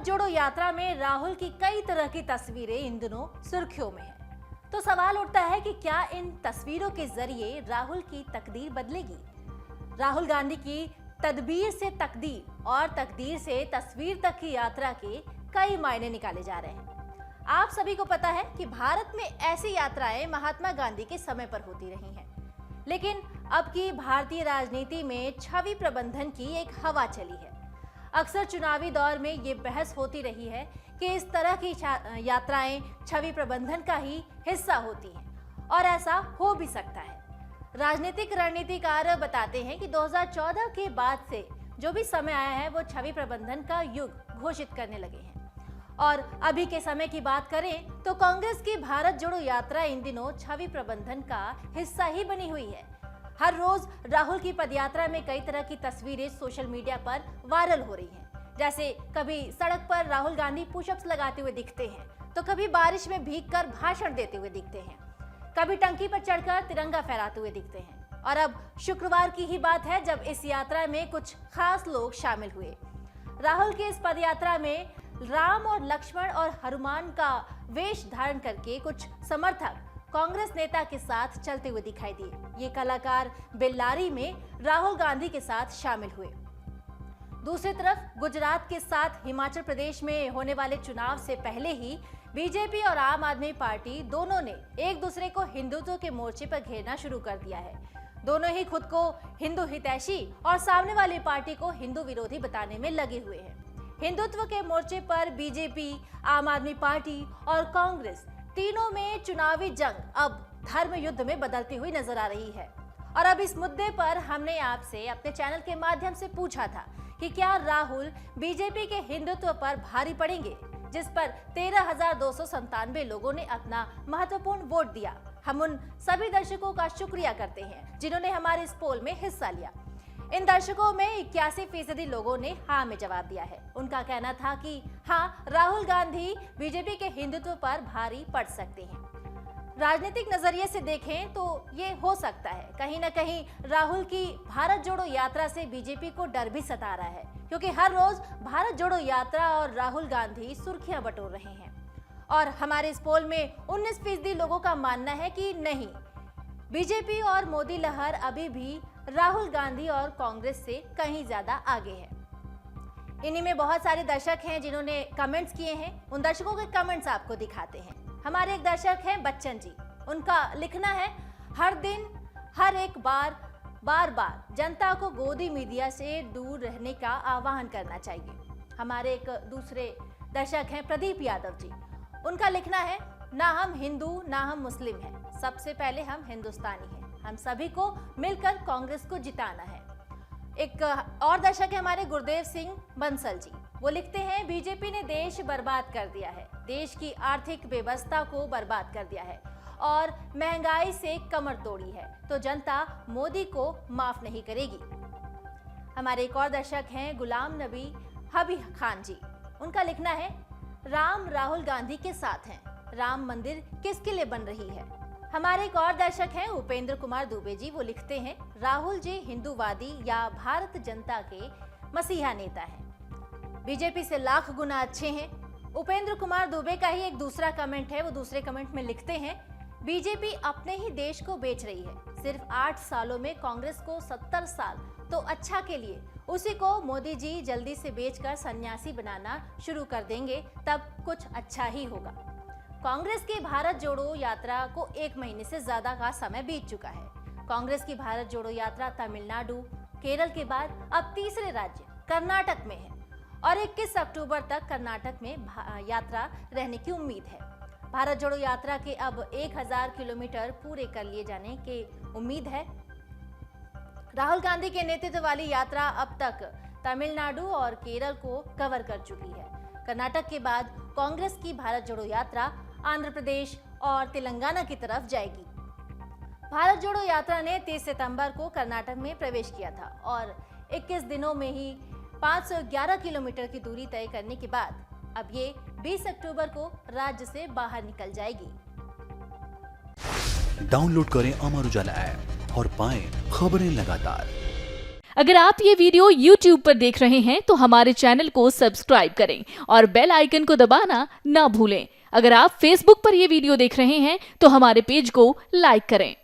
जोड़ो यात्रा में राहुल की कई तरह की तस्वीरें इन दिनों सुर्खियों में हैं। तो सवाल उठता है कि क्या इन तस्वीरों के जरिए राहुल की तकदीर बदलेगी? राहुल गांधी की तदबीर से तकदीर और तकदीर से तस्वीर तक की यात्रा के कई मायने निकाले जा रहे हैं। आप सभी को पता है कि भारत में ऐसी यात्राएं महात्मा गांधी के समय पर होती रही हैं, लेकिन अब की भारतीय राजनीति में छवि प्रबंधन की एक हवा चली है। अक्सर चुनावी दौर में ये बहस होती रही है कि इस तरह की यात्राएं छवि प्रबंधन का ही हिस्सा होती हैं और ऐसा हो भी सकता है। राजनीतिक रणनीतिकार बताते हैं कि 2014 के बाद से जो भी समय आया है वो छवि प्रबंधन का युग घोषित करने लगे हैं। और अभी के समय की बात करें तो कांग्रेस की भारत जोड़ो यात्रा इन दिनों छवि प्रबंधन का हिस्सा ही बनी हुई है। हर रोज राहुल की पदयात्रा में कई तरह की तस्वीरें सोशल मीडिया पर वायरल हो रही हैं। जैसे कभी सड़क पर राहुल गांधी पुशअप्स लगाते हुए दिखते हैं, तो कभी बारिश में भीगकर भाषण देते हुए दिखते हैं, कभी टंकी पर चढ़कर तिरंगा फहराते हुए दिखते हैं। और अब शुक्रवार की ही बात है जब इस यात्रा में कुछ खास लोग शामिल हुए। राहुल की इस पदयात्रा में राम और लक्ष्मण और हनुमान का वेश धारण करके कुछ समर्थक कांग्रेस नेता के साथ चलते हुए दिखाई दिए। ये कलाकार बेल्लारी में राहुल गांधी के साथ शामिल हुए। दूसरी तरफ गुजरात के साथ हिमाचल प्रदेश में होने वाले चुनाव से पहले ही बीजेपी और आम आदमी पार्टी दोनों ने एक दूसरे को हिंदुत्व के मोर्चे पर घेरना शुरू कर दिया है। दोनों ही खुद को हिंदू हितैषी और सामने वाली पार्टी को हिंदू विरोधी बताने में लगे हुए हैं। हिंदुत्व के मोर्चे पर बीजेपी, आम आदमी पार्टी और कांग्रेस तीनों में चुनावी जंग अब धर्म युद्ध में बदलती हुई नजर आ रही है। और अब इस मुद्दे पर हमने आपसे अपने चैनल के माध्यम से पूछा था कि क्या राहुल बीजेपी के हिंदुत्व पर भारी पड़ेंगे, जिस पर 13,297 लोगों ने अपना महत्वपूर्ण वोट दिया। हम उन सभी दर्शकों का शुक्रिया करते हैं जिन्होंने हमारे इस पोल में हिस्सा लिया। इन दर्शकों में 81% लोगों ने हाँ में जवाब दिया है। उनका कहना था कि हाँ, राहुल गांधी बीजेपी के हिंदुत्व पर भारी पड़ सकते हैं। राजनीतिक नजरिए से देखें तो ये हो सकता है। कहीं ना कहीं राहुल की भारत जोड़ो यात्रा से बीजेपी को डर भी सता रहा है, क्योंकि हर रोज भारत जोड़ो यात्रा और राहुल गांधी सुर्खियां बटोर रहे हैं। और हमारे इस पोल में 19% लोगों का मानना है कि नहीं, बीजेपी और मोदी लहर अभी भी राहुल गांधी और कांग्रेस से कहीं ज्यादा आगे है। इन्हीं में बहुत सारे दर्शक हैं जिन्होंने कमेंट्स किए हैं। उन दर्शकों के कमेंट्स आपको दिखाते हैं। हमारे एक दर्शक हैं बच्चन जी। उनका लिखना है, हर दिन हर एक बार जनता को गोदी मीडिया से दूर रहने का आह्वान करना चाहिए। हमारे एक दूसरे दर्शक हैं प्रदीप यादव जी। उनका लिखना है, ना हम हिंदू ना हम मुस्लिम हैं, सबसे पहले हम हिंदुस्तानी हैं, हम सभी को मिलकर कांग्रेस को जिताना है। एक और दर्शक है हमारे गुरदेव सिंह बंसल जी। वो लिखते हैं, बीजेपी ने देश बर्बाद कर दिया है, देश की आर्थिक व्यवस्था को बर्बाद कर दिया है और महंगाई से कमर तोड़ी है, तो जनता मोदी को माफ नहीं करेगी। हमारे एक और दर्शक हैं गुलाम नबी हबी खान जी। उनका लिखना है, राम राहुल गांधी के साथ हैं, राम मंदिर किसके लिए बन रही है। हमारे एक और दर्शक हैं उपेंद्र कुमार दुबे जी। वो लिखते हैं, राहुल जी हिंदूवादी या भारत जनता के मसीहा नेता हैं, बीजेपी से लाख गुना अच्छे हैं। उपेंद्र कुमार दुबे का ही एक दूसरा कमेंट है। वो दूसरे कमेंट में लिखते हैं, बीजेपी अपने ही देश को बेच रही है, सिर्फ 8 सालों में कांग्रेस को 70 साल, तो अच्छा के लिए उसी को मोदी जी जल्दी से बेचकर सन्यासी बनाना शुरू कर देंगे, तब कुछ अच्छा ही होगा। कांग्रेस की भारत जोड़ो यात्रा को 1 महीने से ज्यादा का समय बीत चुका है। कांग्रेस की भारत जोड़ो यात्रा तमिलनाडु, केरल के बाद अब तीसरे राज्य कर्नाटक में है और 21 अक्टूबर तक कर्नाटक में यात्रा रहने की उम्मीद है। भारत जोड़ो यात्रा के अब 1000 किलोमीटर पूरे कर लिए जाने की उम्मीद है। राहुल गांधी के नेतृत्व वाली यात्रा अब तक तमिलनाडु और केरल को कवर कर चुकी है। कर्नाटक के बाद कांग्रेस की भारत जोड़ो यात्रा आंध्र प्रदेश और तेलंगाना की तरफ जाएगी। भारत जोड़ो यात्रा ने 30 सितंबर को कर्नाटक में प्रवेश किया था और 21 दिनों में ही 511 किलोमीटर की दूरी तय करने के बाद अब ये 20 अक्टूबर को राज्य से बाहर निकल जाएगी। डाउनलोड करें अमर उजाला ऐप और पाएं खबरें लगातार। अगर आप ये वीडियो YouTube पर देख रहे हैं तो हमारे चैनल को सब्सक्राइब करें और बेल आइकन को दबाना ना भूलें। अगर आप Facebook पर ये वीडियो देख रहे हैं तो हमारे पेज को लाइक करें।